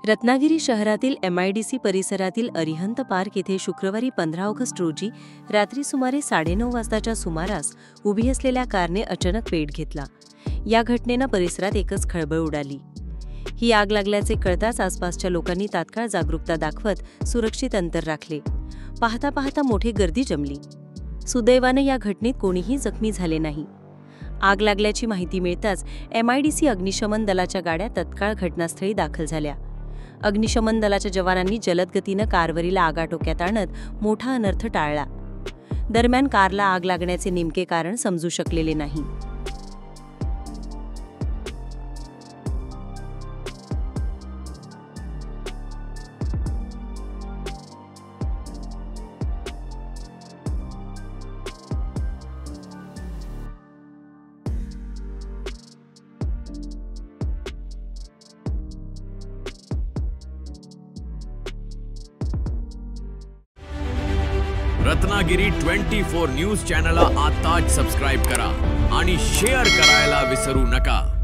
रत्नागिरी शहरातील MIDC परिसरातील Arihant park येथे शुक्रवारी 15 ऑगस्ट रोजी रात्री सुमारे 9:30 वाजताच्या सुमारास उभी असलेल्या कारने अचानक पेट घेतला। या घटनेनं परिसरात एकच खळबळ उडाली। ही आग लागल्याचे कळताच आसपासच्या लोकांनी तात्काळ जागरूकता दाखवत सुरक्षित अंतर राखले। पाहता पाहता मोठी गर्दी जमली। सुदैवाने या घटनेत कोणीही जखमी झाले नाही। आग लागल्याची माहिती मिळताच MIDC अग्निशमन दलाच्या गाड्या तत्काळ घटनास्थळी दाखल झाल्या। अग्निशमन दलाच्या जवानांनी जलद गतीनं कारवरील आग आटोक्यात आणत मोठा अनर्थ टाळला। दरम्यान कारला आग लागण्याचे नेमके कारण समजू शकलेले नाही। रत्नागिरी 24 न्यूज चॅनलला आताच सबस्क्राइब करा आणि शेअर करायला विसरू नका।